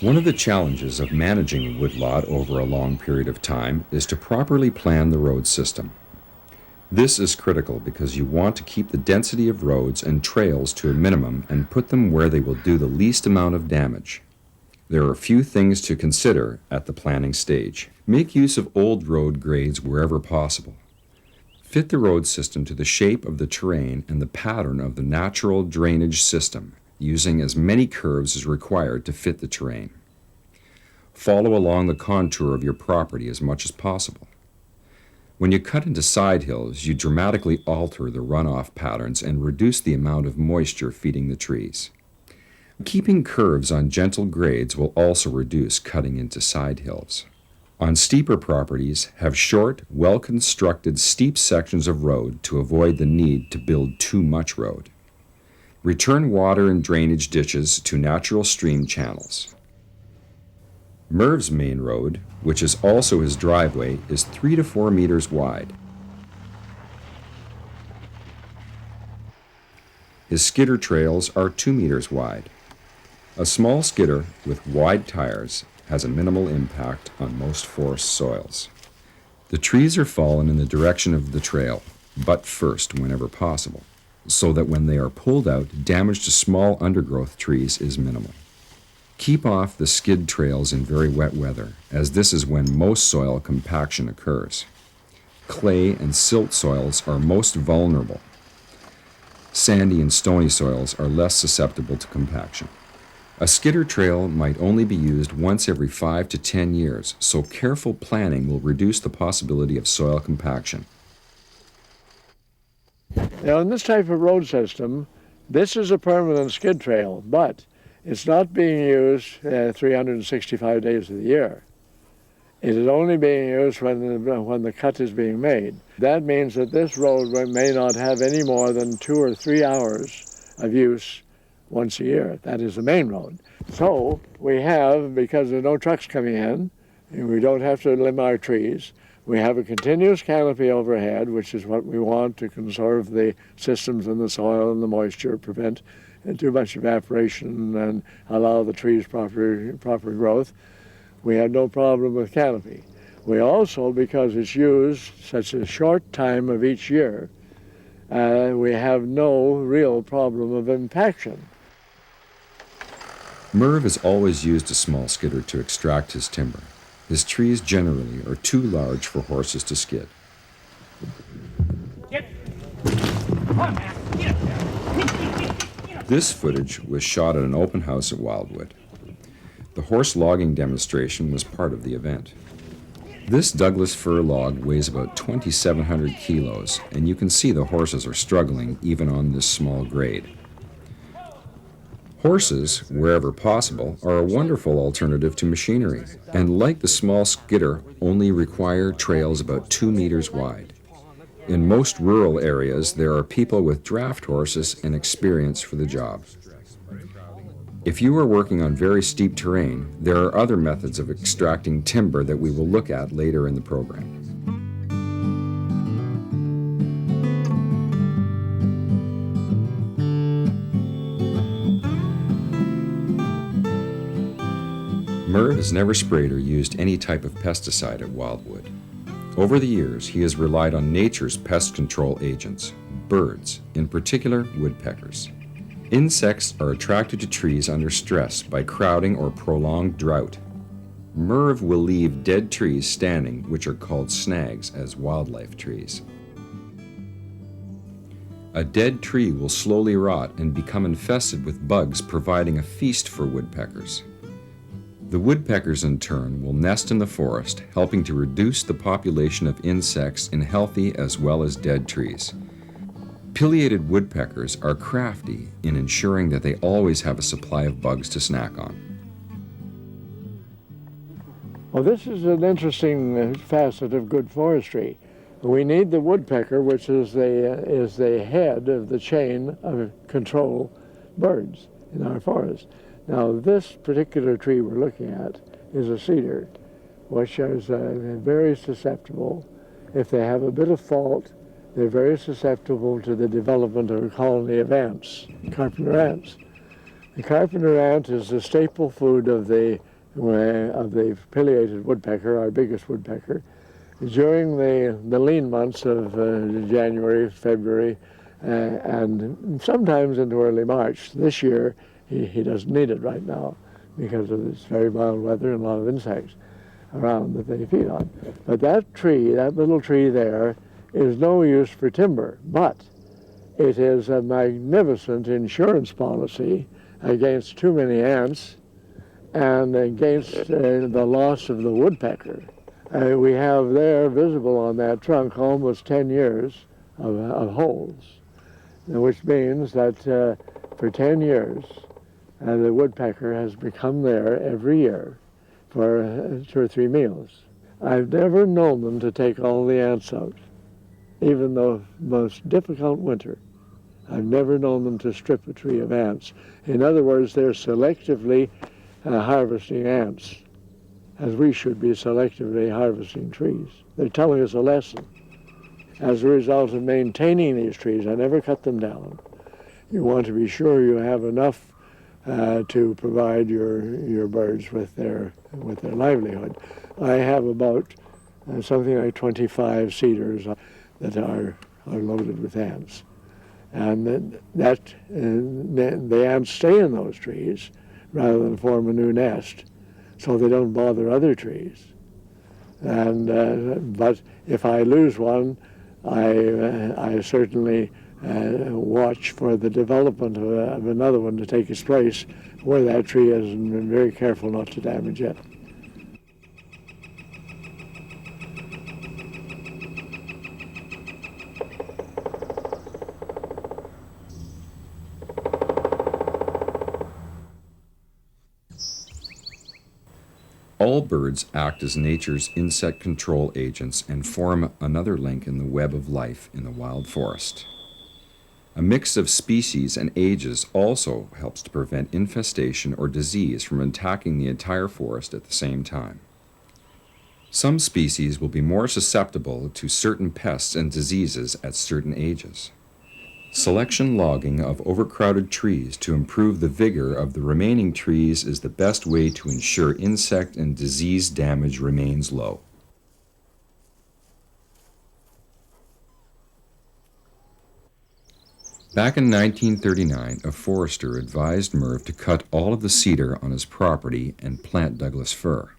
One of the challenges of managing a woodlot over a long period of time is to properly plan the road system. This is critical because you want to keep the density of roads and trails to a minimum and put them where they will do the least amount of damage. There are a few things to consider at the planning stage. Make use of old road grades wherever possible. Fit the road system to the shape of the terrain and the pattern of the natural drainage system, using as many curves as required to fit the terrain. Follow along the contour of your property as much as possible. When you cut into side hills, you dramatically alter the runoff patterns and reduce the amount of moisture feeding the trees. Keeping curves on gentle grades will also reduce cutting into side hills. On steeper properties, have short, well-constructed steep sections of road to avoid the need to build too much road. Return water and drainage ditches to natural stream channels. Merv's main road, which is also his driveway, is 3 to 4 meters wide. His skidder trails are 2 meters wide. A small skidder with wide tires has a minimal impact on most forest soils. The trees are fallen in the direction of the trail, butt first whenever possible, so that when they are pulled out, damage to small undergrowth trees is minimal. Keep off the skid trails in very wet weather, as this is when most soil compaction occurs. Clay and silt soils are most vulnerable. Sandy and stony soils are less susceptible to compaction. A skidder trail might only be used once every 5 to 10 years, so careful planning will reduce the possibility of soil compaction. Now, in this type of road system, this is a permanent skid trail, but it's not being used 365 days of the year. It is only being used when the cut is being made. That means that this road may not have any more than 2 or 3 hours of use once a year. That is the main road. So we have, because there are no trucks coming in, and we don't have to limb our trees, we have a continuous canopy overhead, which is what we want to conserve the systems in the soil and the moisture, prevent too much evaporation and allow the trees proper growth. We have no problem with canopy. We also, because it's used such a short time of each year, we have no real problem of impaction. Merv has always used a small skidder to extract his timber. His trees generally are too large for horses to skid. This footage was shot at an open house at Wildwood. The horse logging demonstration was part of the event. This Douglas fir log weighs about 2,700 kilos, and you can see the horses are struggling even on this small grade. Horses, wherever possible, are a wonderful alternative to machinery, and like the small skidder, only require trails about 2 meters wide. In most rural areas, there are people with draft horses and experience for the job. If you are working on very steep terrain, there are other methods of extracting timber that we will look at later in the program. Merv has never sprayed or used any type of pesticide at Wildwood. Over the years, he has relied on nature's pest control agents, birds, in particular woodpeckers. Insects are attracted to trees under stress by crowding or prolonged drought. Merv will leave dead trees standing, which are called snags, as wildlife trees. A dead tree will slowly rot and become infested with bugs, providing a feast for woodpeckers. The woodpeckers, in turn, will nest in the forest, helping to reduce the population of insects in healthy as well as dead trees. Pileated woodpeckers are crafty in ensuring that they always have a supply of bugs to snack on. Well, this is an interesting facet of good forestry. We need the woodpecker, which is the head of the chain of control birds in our forest. Now, this particular tree we're looking at is a cedar, which is very susceptible. If they have a bit of fault, they're very susceptible to the development of a colony of ants, carpenter ants. The carpenter ant is the staple food of the of the pileated woodpecker, our biggest woodpecker, during the lean months of January, February, and sometimes into early March. This year, he doesn't need it right now because of this very mild weather and a lot of insects around that they feed on. But that tree, that little tree there, is no use for timber, but it is a magnificent insurance policy against too many ants and against the loss of the woodpecker. We have there visible on that trunk almost 10 years of holes, which means that for 10 years the woodpecker has become there every year for 2 or 3 meals. I've never known them to take all the ants out, even the most difficult winter. I've never known them to strip a tree of ants. In other words, they're selectively harvesting ants, as we should be selectively harvesting trees. They're telling us a lesson. As a result of maintaining these trees, I never cut them down. You want to be sure you have enough to provide your birds with their livelihood. I have about something like 25 cedars that are loaded with ants. And the ants stay in those trees rather than form a new nest, so they don't bother other trees. And but if I lose one, I certainly watch for the development of another one to take its place where that tree is, and been very careful not to damage it. All birds act as nature's insect control agents and form another link in the web of life in the wild forest. A mix of species and ages also helps to prevent infestation or disease from attacking the entire forest at the same time. Some species will be more susceptible to certain pests and diseases at certain ages. Selection logging of overcrowded trees to improve the vigor of the remaining trees is the best way to ensure insect and disease damage remains low. Back in 1939, a forester advised Merv to cut all of the cedar on his property and plant Douglas fir.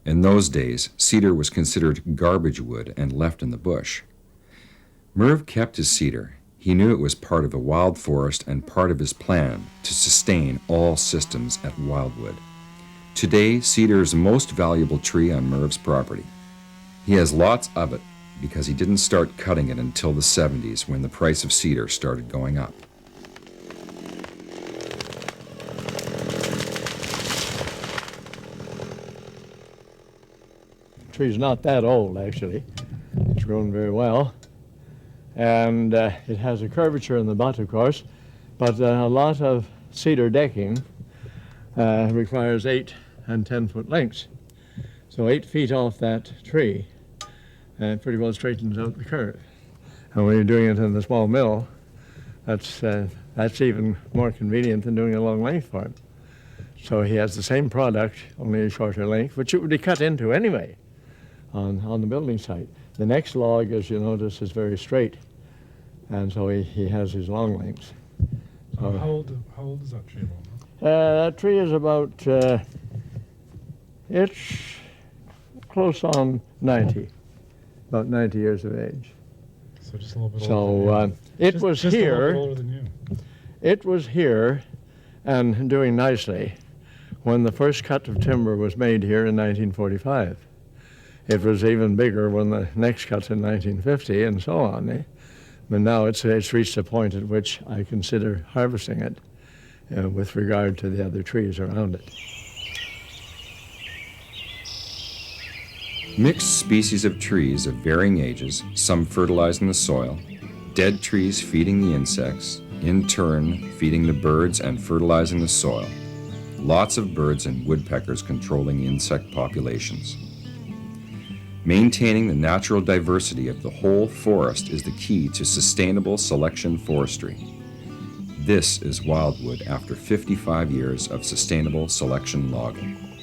In those days, cedar was considered garbage wood and left in the bush. Merv kept his cedar. He knew it was part of the wild forest and part of his plan to sustain all systems at Wildwood. Today, cedar is the most valuable tree on Merv's property. He has lots of it because he didn't start cutting it until the 70s when the price of cedar started going up. The tree's not that old, actually. It's grown very well. And it has a curvature in the butt, of course, but a lot of cedar decking requires 8 and 10-foot lengths. So 8 feet off that tree pretty well straightens out the curve. And when you're doing it in the small mill, that's even more convenient than doing a long length for him. So he has the same product, only a shorter length, which it would be cut into anyway on the building site. The next log, as you notice, is very straight, and so he has his long lengths. So, how old is that tree about now? That tree is about, it's close on 90, about 90 years of age. So just a little bit older than you. It was just here. A little bit older than you. It was here and doing nicely when the first cut of timber was made here in 1945. It was even bigger when the next cut in 1950 and so on. But now it's reached a point at which I consider harvesting it with regard to the other trees around it. Mixed species of trees of varying ages, some fertilizing the soil, dead trees feeding the insects, in turn feeding the birds and fertilizing the soil. Lots of birds and woodpeckers controlling insect populations. Maintaining the natural diversity of the whole forest is the key to sustainable selection forestry. This is Wildwood after 55 years of sustainable selection logging.